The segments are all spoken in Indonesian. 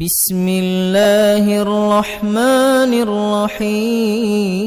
بسم الله الرحمن الرحيم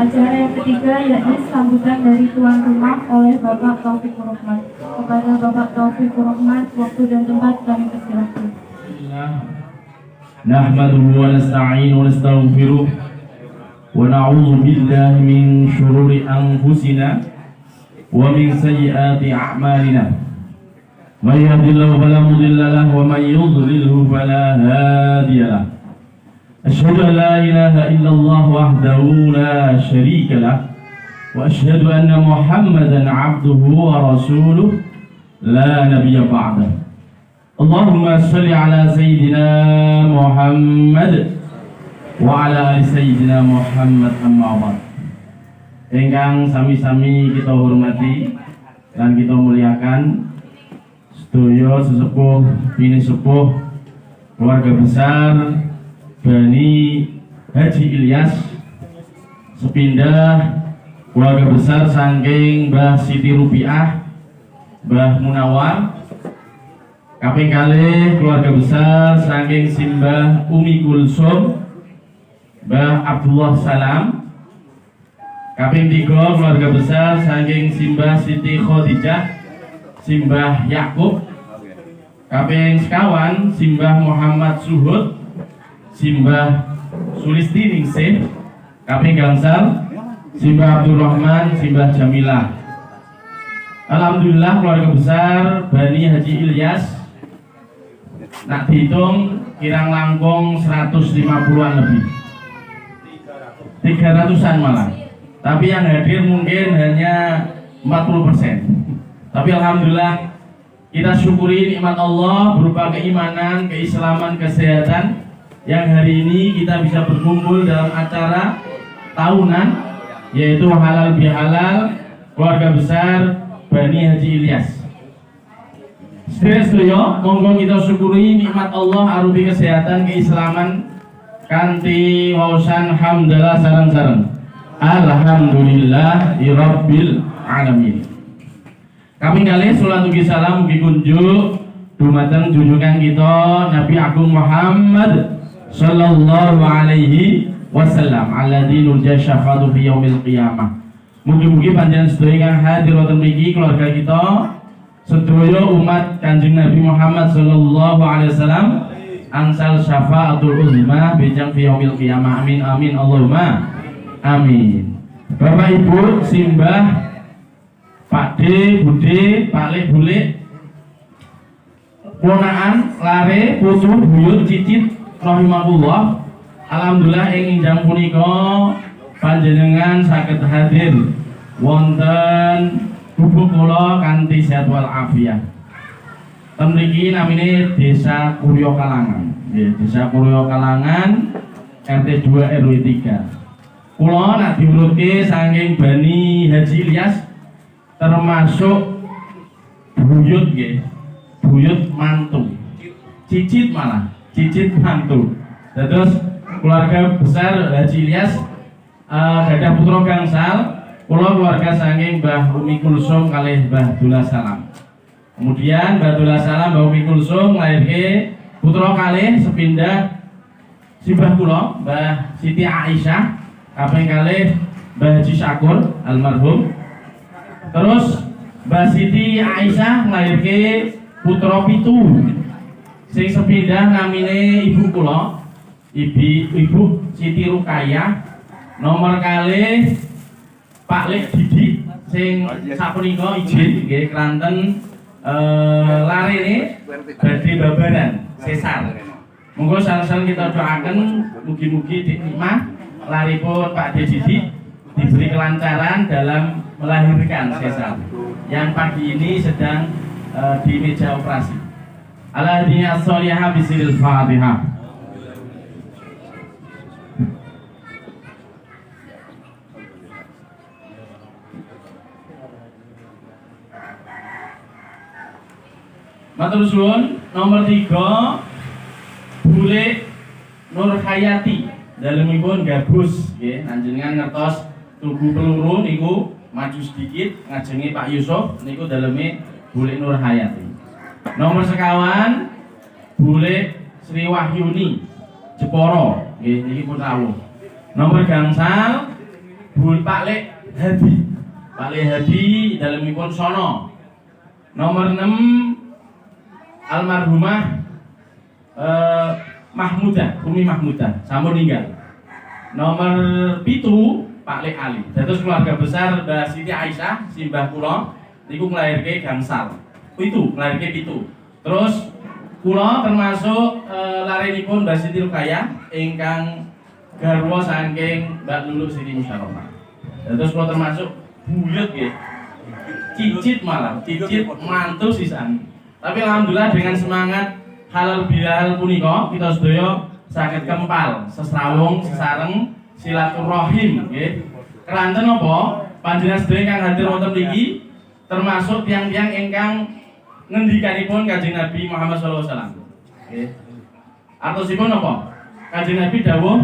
Acara yang ketiga yakni sambutan dari tuan rumah oleh Bapak Taufikur Rahman. Kepada Bapak Taufikur Rahman, waktu dan tempat kami persilahkan. Nahmaduhu wa nasta'inu wa nastaghfiruh wa na'udzu billahi min shururi anfusina wa min sayyiati a'malina. May yahdihillahu fala mudilla lahu wa may yudlilhu fala hadiya lahu. Asyhadu an la ilaha illallah wahdahu la syarika lah wa asyhadu anna Muhammadan 'abduhu wa rasuluh la nabiyya ba'dah. Allahumma shalli ala sayyidina Muhammad wa ala ali sayyidina Muhammad amma ba'd. Ingkang sami-sami kita hormati dan kita muliakan sedaya sesepuh bini sepuh keluarga besar Bani Haji Ilyas sepindah keluarga besar saking Mbah Siti Rupiah, Mbah Munawar, kaping kalih keluarga besar saking Simbah Umi Kulsum, Mbah Abdullah Salam, kaping 3 keluarga besar saking Simbah Siti Khadijah, Simbah Yakub, kaping sekawan Simbah Muhammad Suhud, Simbah Sulisti Ningsih, kaping gangsal Simbah Abdurrahman, Simbah Jamilah. Alhamdulillah keluarga besar Bani Haji Ilyas nak dihitung kirang langkung 150-an lebih, 300-an malah. Tapi yang hadir mungkin hanya 40%. Tapi alhamdulillah kita syukuri nikmat Allah berupa keimanan, keislaman, kesehatan yang hari ini kita bisa berkumpul dalam acara tahunan yaitu halal bihalal keluarga besar Bani Haji Ilyas. Sedaya monggo kita syukuri nikmat Allah arupi kesehatan, keislaman kanthi waosan hamdalah sareng-sareng. Alhamdulillahirabbil alamin. Kami kali sholat ugi salam ugi kunjuk dumateng junjungan kita Nabi Agung Muhammad sallallahu alaihi wasallam alladzi nurja syafa'atu fi yaumil qiyamah. Mugi-mugi panjenengan sedaya kang hadir wonten mriki keluarga kita sedaya umat Kanjeng Nabi Muhammad sallallahu alaihi wasallam angsal syafa'atul uzma bijang fi yaumil qiyamah. Amin amin Allahumma amin. Bapak Ibu Simbah Pak D, Bude, Pak Le, Bule, ponaan, lare, putu, buyut, cicit, rahimahullah. Alhamdulillah ing indang punika panjenengan saged hadir wonten gubuk kula kanthi sehat wal afiat. Ten mriki namine Desa Kurya Kalangan. Nggih, Desa Kurya Kalangan RT 2 RW 3. Kula nak diurutke saking Bani Haji Ilyas termasuk buyut nggih, buyut mantu, cicit malah, cicit mantu. Terus keluarga besar Haji Ilyas gadah putra gangsal, kula keluarga saking Mbah Umi Kulsum kalih Mbah Abdullah Salam. Kemudian Mbah Abdullah Salam, Mbah Umi Kulsum nglairke putra kalih sepindah simbah kula Mbah Siti Aisyah, kaping kalih Mbah Haji Syakur almarhum. Terus Mbak Siti Aisyah nglairke putra pitu sing sepindah namine ibu kula Ibu Siti Rukayah, nomor kalih Pak Lek Didi sing sapunika ijin nggih kranten larene badhe babaran sesar. Monggo sareng kita doaken mugi-mugi nikmah laripun Pak Didi diberi kelancaran dalam melahirkan sesar yang pagi ini sedang di meja operasi. Alhamdulillah sholihah bisil Fatihah. Matur suwun. Nomor 3 Bule Nur Hayati dalemipun gabus nggih, panjenengan ngertos tugu peluru niku maju sedikit ngajengi Pak Yusuf niku daleme Bule Nur Hayati. Nomor sekawan Bule Sri Wahyuni Jeporo nggih, niki pun rawuh. Nomor gangsal Bule Pak Lek Hadi. Pak Lek Hadi dalemipun sono. Nomor 6 almarhumah Mahmudah, Umi Mahmudah, sampun ninggal. Nomor 7 Pak Lek Ali. Dados keluarga besar Mbak Siti Aisyah, simbah kula niku nglairke gangsal. Pitu, nglairke pitu. Terus kula termasuk larenipun Mbak Siti Rukayah ingkang garwa saking Mbak Lulu Siti Musyawarah. Dados kula termasuk buyut nggih. Cicit malah, cicit mantu sisan. Tapi alhamdulillah dengan semangat halal bihalal punika kita sedaya saged kempal sesrawung sesareng silaturahim nggih. Keranten napa panjenengan sedaya kang hadir wonten mriki termasuk tiang-tiang ingkang ngendikanipun Kanjeng Nabi Muhammad sallallahu alaihi wasallam. Nggih. Artosipun napa? Kanjeng Nabi dawuh,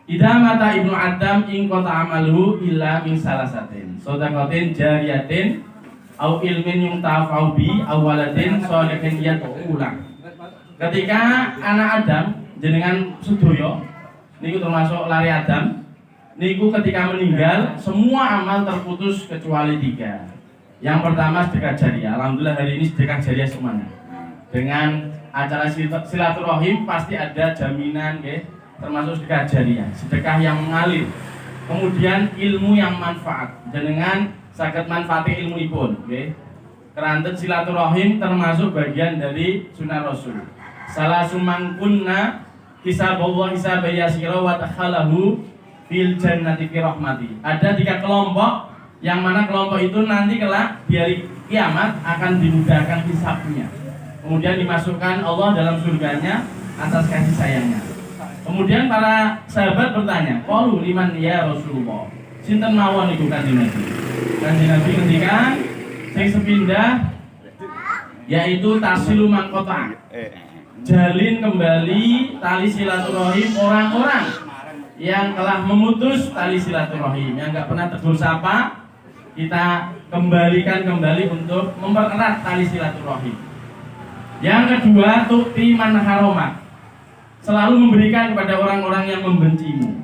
"Idza mata ibnu Adam in qata amaluhu illa min salasatin. Shadaqatin jariyatin au ilmin yuntafa'u bi aw waladin shalihin yad'u lahu." Ketika anak Adam jenengan sedaya niku termasuk lari Adam, niku ketika meninggal semua amal terputus kecuali 3. Yang pertama sedekah jariah. Alhamdulillah hari ini sedekah jariah semuanya. Dengan acara silaturahim pasti ada jaminan nggih, termasuk sedekah jariah, sedekah yang mengalir. Kemudian ilmu yang manfaat. Jenengan saged manfaati ilmuipun nggih. Keranten silaturahim termasuk bagian dari sunnah Rasul. Salah sumangkunna hisabullah hisabayasira wa takhalahu fil jannati fi rahmati. Ada 3 kelompok yang mana kelompok itu nanti kelak di hari kiamat akan dimudahkan hisabnya. Kemudian dimasukkan Allah dalam surganya atas kasih sayangnya. Kemudian para sahabat bertanya, "Qalu liman ya Rasulullah?" Sinten mawon niku Kanjeng Nabi? Kanjeng Nabi ngendikan sing sepindah yaitu tasilu mangkota. Jalin kembali tali silaturahim orang-orang yang telah memutus tali silaturahim, yang enggak pernah tegur sapa, kita kembalikan kembali untuk mempererat tali silaturahim. Yang kedua, tu'ti man haroma, selalu memberikan kepada orang-orang yang membencimu.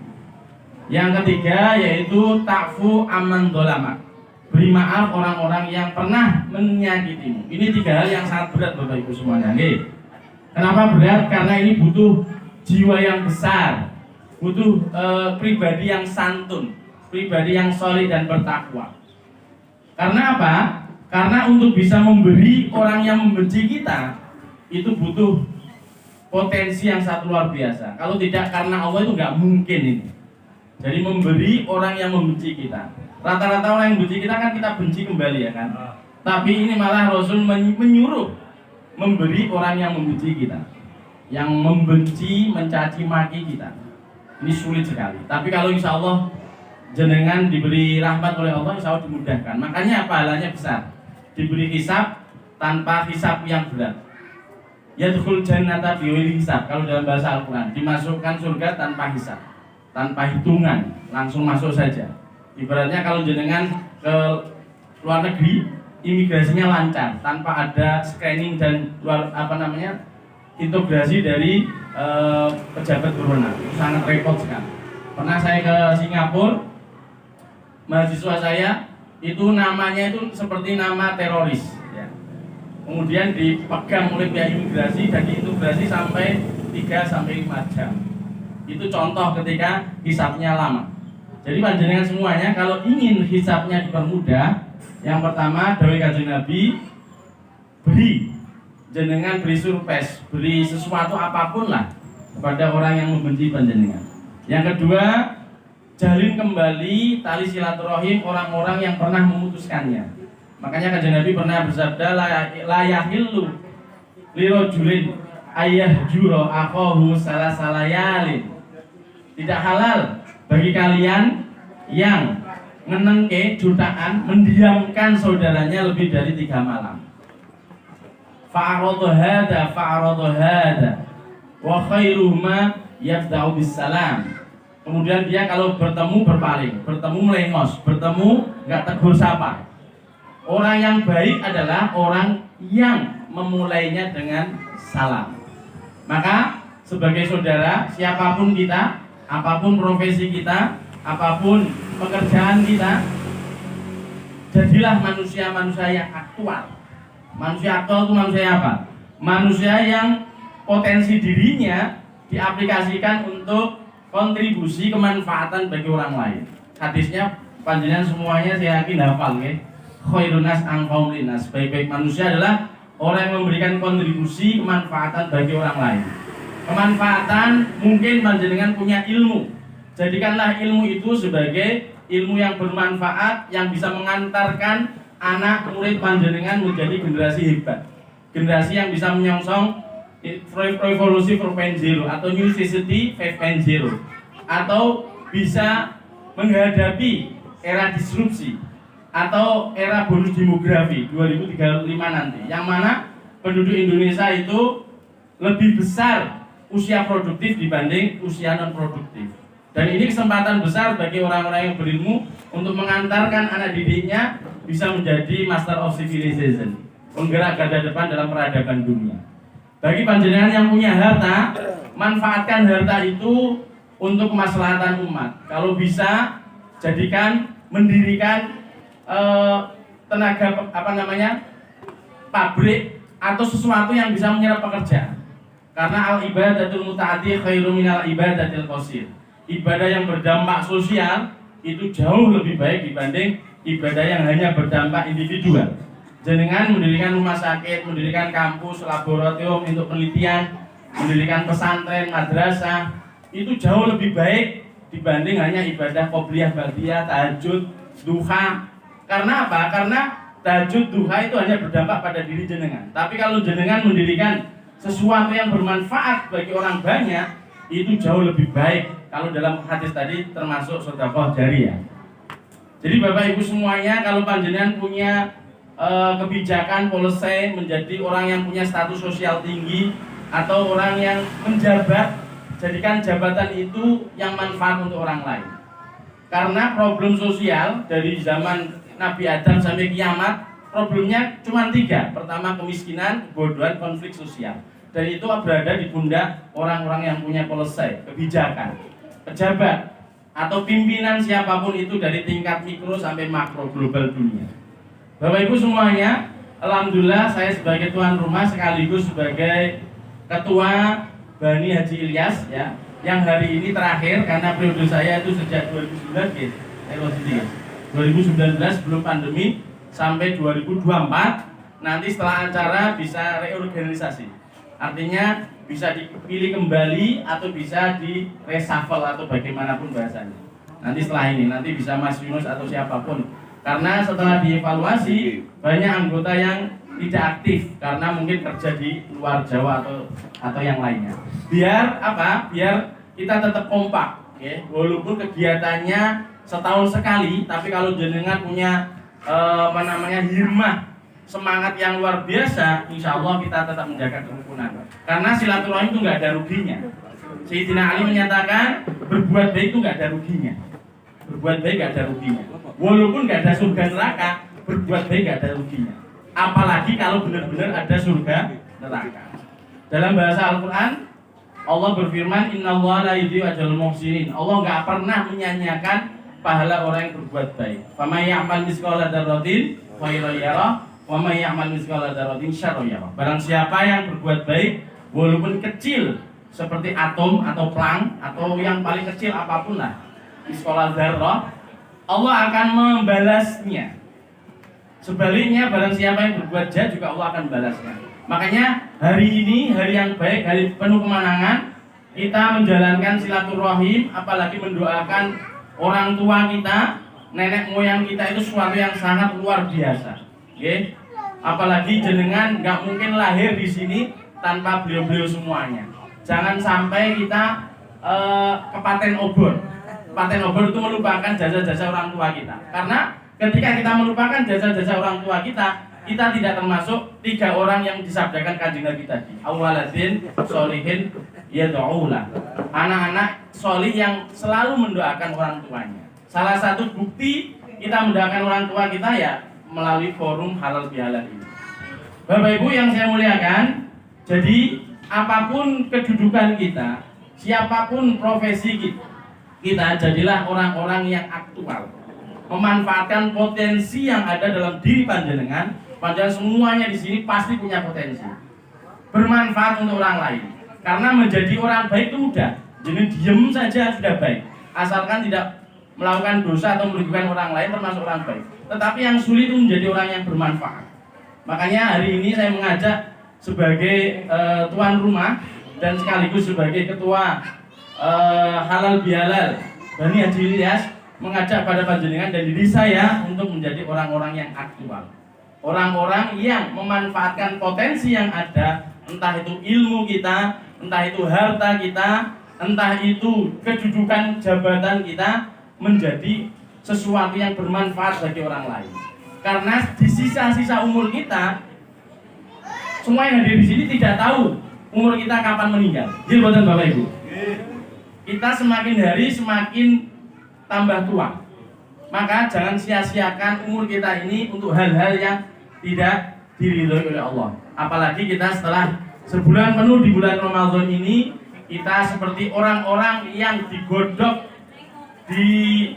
Yang ketiga yaitu ta'fu amman dolama, beri maaf orang-orang yang pernah menyakitimu. Ini 3 hal yang sangat berat Bapak Ibu semuanya. Nggih. Kenapa berat? Karena ini butuh jiwa yang besar, butuh pribadi yang santun, pribadi yang solid dan bertakwa. Karena apa? Karena untuk bisa memberi orang yang membenci kita itu butuh potensi yang sangat luar biasa. Kalau tidak karena Allah itu nggak mungkin ini. Jadi memberi orang yang membenci kita. Rata-rata orang yang membenci kita kan kita benci kembali ya kan. Tapi ini malah Rasul menyuruh memberi orang yang membenci kita, yang membenci, mencaci maki kita. Ini sulit sekali. Tapi kalau insya Allah jenengan diberi rahmat oleh Allah, insya Allah dimudahkan. Makanya pahalanya besar. Diberi hisab tanpa hisab yang berat. Yadkhul jannata bighairi hisab. Kalau dalam bahasa Al-Quran, dimasukkan surga tanpa hisab, tanpa hitungan, langsung masuk saja. Ibaratnya kalau jenengan ke luar negeri, imigrasinya lancar, tanpa ada screening dan integrasi dari pejabat berwenang. Sangat repot sekali. Pernah saya ke Singapura, mahasiswa saya itu namanya itu seperti nama teroris ya. Kemudian dipegang oleh pihak imigrasi dan diintegrasi sampai 3-5 jam. Itu contoh ketika hisabnya lama. Jadi panjenengan semuanya kalau ingin hisabnya dipermudah, yang pertama dawuh Kanjeng Nabi, beri jenengan, beri surprise, beri sesuatu apapun lah kepada orang yang membenci panjenengan. Yang kedua, jalin kembali tali silaturahim orang-orang yang pernah memutuskannya. Makanya Kanjeng Nabi pernah bersabda, la yahillu lirajulin ayyahjura akhahu salasalayalin. Tidak halal bagi kalian yang ngenengke jutaan mendiamkan saudaranya lebih dari 3 malam. Fa'aradu hada wa khairuhuma yabda'u bisalam. Kemudian dia kalau bertemu berpaling, bertemu melengos, bertemu enggak tegur sapa. Orang yang baik adalah orang yang memulainya dengan salam. Maka sebagai saudara, siapapun kita, apapun profesi kita, apapun pekerjaan kita, jadilah manusia-manusia yang aktual. Manusia aktual itu manusia apa? Manusia yang potensi dirinya diaplikasikan untuk kontribusi kemanfaatan bagi orang lain. Hadisnya panjenengan semuanya saya yakin hafal nggih. Khairun nas anfa'u linnas. Baik-baik manusia adalah orang yang memberikan kontribusi kemanfaatan bagi orang lain. Kemanfaatan mungkin panjenengan punya ilmu. Jadikanlah ilmu itu sebagai ilmu yang bermanfaat yang bisa mengantarkan anak murid panjenengan menjadi generasi hebat. Generasi yang bisa menyongsong revolusi 4.0 atau New Society 5.0 atau bisa menghadapi era disrupsi atau era bonus demografi 2035 nanti, yang mana penduduk Indonesia itu lebih besar usia produktif dibanding usia non produktif. Dan ini kesempatan besar bagi orang-orang yang berilmu untuk mengantarkan anak didiknya bisa menjadi master of civilization, penggerak garda depan dalam peradaban dunia. Bagi panjenengan yang punya harta, manfaatkan harta itu untuk kemaslahatan umat. Kalau bisa, mendirikan tenaga pabrik atau sesuatu yang bisa menyerap pekerja. Karena al-ibadatul muta'addi khairu minal ibadatil qasir. Ibadah yang berdampak sosial itu jauh lebih baik dibanding ibadah yang hanya berdampak individual. Jenengan mendirikan rumah sakit, mendirikan kampus, laboratorium untuk penelitian, mendirikan pesantren, madrasah, itu jauh lebih baik dibanding hanya ibadah qobliyah, ba'diyah, tahajud, duha. Karena apa? Karena tahajud, duha itu hanya berdampak pada diri jenengan. Tapi kalau jenengan mendirikan sesuatu yang bermanfaat bagi orang banyak, itu jauh lebih baik. Kalau dalam hadis tadi termasuk sedekah jariyah. Jadi Bapak Ibu semuanya, kalau panjenengan punya kebijakan policy menjadi orang yang punya status sosial tinggi atau orang yang menjabat, jadikan jabatan itu yang manfaat untuk orang lain. Karena problem sosial dari zaman Nabi Adam sampai kiamat, problemnya cuma 3. Pertama kemiskinan, kebodohan, konflik sosial. Dan itu berada di pundak orang-orang yang punya policy, kebijakan, pejabat atau pimpinan siapapun itu dari tingkat mikro sampai makro global dunia. Bapak Ibu semuanya, alhamdulillah saya sebagai tuan rumah sekaligus sebagai ketua Bani Haji Ilyas ya, yang hari ini terakhir karena periode saya itu sejak 2019 sebelum pandemi sampai 2024. Nanti setelah acara bisa reorganisasi. Artinya bisa dipilih kembali atau bisa di reshuffle atau bagaimanapun bahasanya. Nanti setelah ini nanti bisa Mas Yunus atau siapapun. Karena setelah dievaluasi banyak anggota yang tidak aktif karena mungkin kerja di luar Jawa atau yang lainnya. Biar apa? Biar kita tetap kompak, ya. Walaupun kegiatannya setahun sekali, tapi kalau jenengan punya himmah, semangat yang luar biasa, insya Allah kita tetap menjaga kerukunan. Karena silaturahim itu nggak ada ruginya. Sayyidina Ali menyatakan berbuat baik itu nggak ada ruginya. Berbuat baik nggak ada ruginya. Walaupun nggak ada surga neraka, berbuat baik nggak ada ruginya. Apalagi kalau benar-benar ada surga neraka. Dalam bahasa Al-Quran, Allah berfirman, Innallaha la yudhi'u ajral muhsinin. Allah nggak pernah menyanyiakan pahala orang yang berbuat baik. Faman ya'mal mithqala dzarratin khairan yarah, wa may ya'mal mithqala dzarratin syarran yarah. Barang siapa yang berbuat baik, walaupun kecil seperti atom atau plang atau yang paling kecil apapun lah, mithqala dzarrah, Allah akan membalasnya. Sebaliknya barang siapa yang berbuat jahat juga Allah akan membalasnya. Makanya hari ini hari yang baik, hari penuh kemenangan, kita menjalankan silaturahim, apalagi mendoakan orang tua kita, nenek moyang kita itu sesuatu yang sangat luar biasa. Okay? Apalagi jenengan nggak mungkin lahir di sini tanpa beliau-beliau semuanya. Jangan sampai kita kepaten obor. Paten obor itu melupakan jasa-jasa orang tua kita. Karena ketika kita melupakan jasa-jasa orang tua kita tidak termasuk 3 orang yang disabdakan kanjeng Nabi tadi. Awaladin sholihin yad'ulah. Anak-anak sholih yang selalu mendoakan orang tuanya. Salah satu bukti kita mendoakan orang tua kita ya melalui forum halal bihalal ini. Bapak Ibu yang saya muliakan, jadi apapun kedudukan kita, siapapun profesi kita jadilah orang-orang yang aktual, memanfaatkan potensi yang ada dalam diri panjenengan. Panjenengan semuanya di sini pasti punya potensi, bermanfaat untuk orang lain. Karena menjadi orang baik itu mudah, jadi diem saja sudah baik, asalkan tidak melakukan dosa atau merugikan orang lain termasuk orang baik. Tetapi yang sulit itu menjadi orang yang bermanfaat. Makanya hari ini saya mengajak sebagai tuan rumah dan sekaligus sebagai ketua halal bihalal Bani Haji Ilyas mengajak pada panjenengan dan diri saya untuk menjadi orang-orang yang aktual, orang-orang yang memanfaatkan potensi yang ada, entah itu ilmu kita, entah itu harta kita, entah itu kedudukan jabatan kita, menjadi sesuatu yang bermanfaat bagi orang lain. Karena di sisa-sisa umur kita, semua yang hadir di sini tidak tahu umur kita kapan meninggal. Jadi buatan Bapak Ibu, kita semakin hari semakin tambah tua. Maka jangan sia-siakan umur kita ini untuk hal-hal yang tidak diridhoi oleh Allah. Apalagi kita setelah sebulan penuh di bulan Ramadan ini, kita seperti orang-orang yang digodok di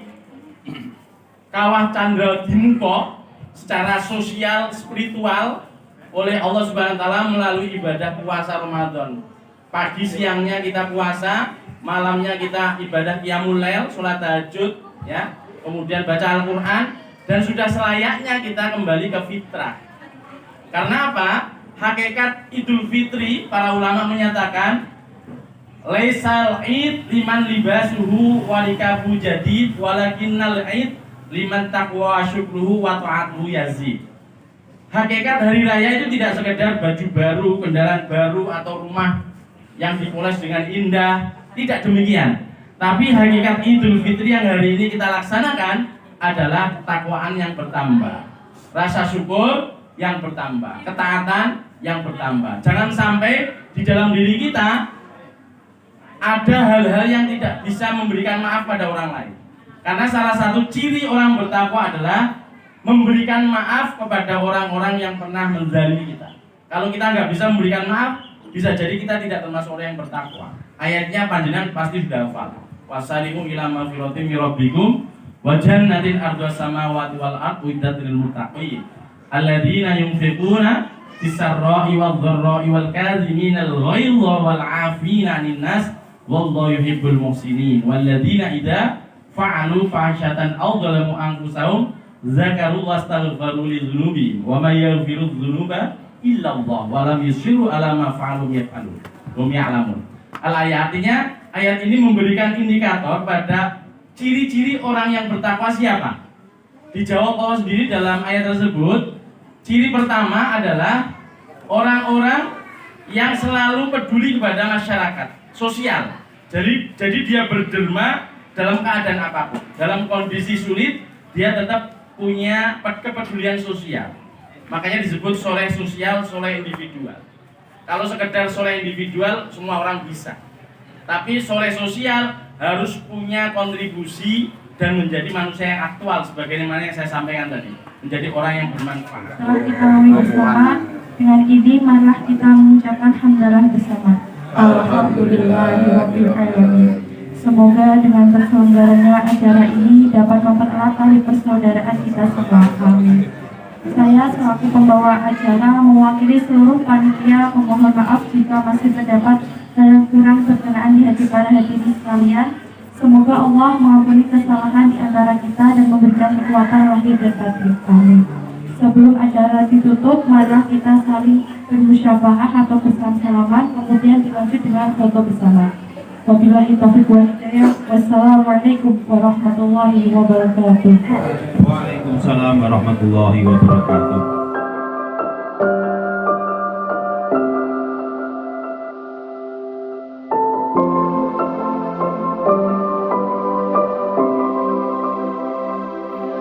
kawah Candra Dimuko secara sosial, spiritual oleh Allah Subhanahu wa taala melalui ibadah puasa Ramadan. Pagi siangnya kita puasa, malamnya kita ibadah qiyamul lail, salat tahajud, ya. Kemudian baca Al-Qur'an, dan sudah selayaknya kita kembali ke fitrah. Karena apa? Hakikat Idul Fitri, para ulama menyatakan laisal id liman libasuhu walikabu jadid walakinnal id liman taqwa syukruhu wa ta'atuhu yazid. Hakikat hari raya itu tidak sekedar baju baru, kendaraan baru, atau rumah yang dipoles dengan indah. Tidak demikian. Tapi hakikat Idul Fitri yang hari ini kita laksanakan adalah ketakwaan yang bertambah, rasa syukur yang bertambah, ketaatan yang bertambah. Jangan sampai di dalam diri kita ada hal-hal yang tidak bisa memberikan maaf pada orang lain. Karena salah satu ciri orang bertakwa adalah memberikan maaf kepada orang-orang yang pernah menzalimi kita. Kalau kita nggak bisa memberikan maaf, bisa jadi kita tidak termasuk orang yang bertakwa. Ayatnya panjenengan pasti sudah hafal. Wasari'u ila magfiratin min rabbikum wa jannatin ardhas samawati wal ardi uiddat lil muttaqin alladzina yunfiquna fis-sarra'i wadh-dharra'i wal kadhiminal ghaidha wal 'afina 'anil nas wallahu yuhibbul muhsinin walladzina idza fa'alu fahsyatan aw dzalamu anfusahum zakaru wastaghfiru lidzunubi wa may yaghfiru dzunuba illa Allah wa lam yusiru ala ma fa'alu yaf'alun hum ya'lamun. Al-ayat, artinya ayat ini memberikan indikator pada ciri-ciri orang yang bertakwa siapa. Dijawab Allah sendiri dalam ayat tersebut. Ciri pertama adalah orang-orang yang selalu peduli kepada masyarakat, sosial. Jadi dia berderma dalam keadaan apapun. Dalam kondisi sulit, dia tetap punya kepedulian sosial. Makanya disebut soleh sosial, soleh individual. Kalau sekedar soleh individual, semua orang bisa. Tapi soleh sosial harus punya kontribusi dan menjadi manusia yang aktual, sebagaimana yang saya sampaikan tadi. Menjadi orang yang bermanfaat. Setelah kita memilih bersama, dengan ini marilah kita mengucapkan hamdalah bersama. Alhamdulillahirabbil alamin. Semoga dengan terselenggaranya acara ini dapat mempererat tali persaudaraan kita semua. Amin. Saya selaku pembawa acara mewakili seluruh panitia memohon maaf jika masih terdapat hal yang kurang berkenaan di hati para hadirin sekalian. Semoga Allah mengampuni kesalahan di antara kita dan memberikan kekuatan lahir dan batin. Amin. Sebelum acara ditutup, marilah kita saling bermusyafahah atau bersalaman, kemudian dilanjut dengan foto bersama. Wabillahi taufiq wal hidayah. Wassalamualaikum warahmatullahi wabarakatuh. Waalaikumsalam warahmatullahi wabarakatuh.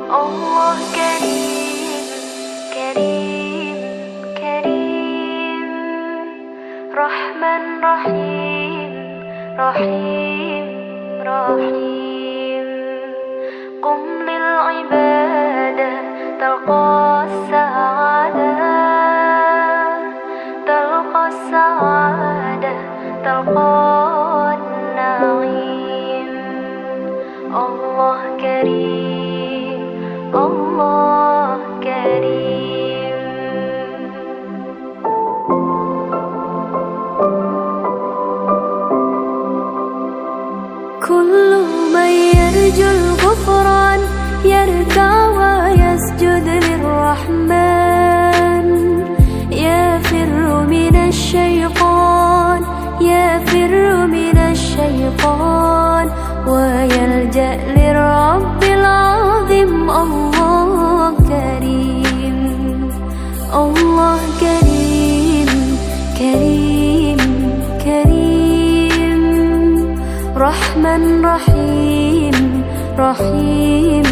Allah Karim, Karim, Karim, Rahman Rahim, Rahim, Rahim. Qum lil ibadah talqa sa'adah, talqa sa'adah, talqa na'im. Allah Karim, Allah Karim. Kullu man yarjul ghufran yarka wa yasjud lirrahman yafirru minash shaytan yafirru minash shaytan wa yalja lirabbil azim. Allah Karim, Allah Karim, Karim, Karim, Rahman Rahim, Rahim,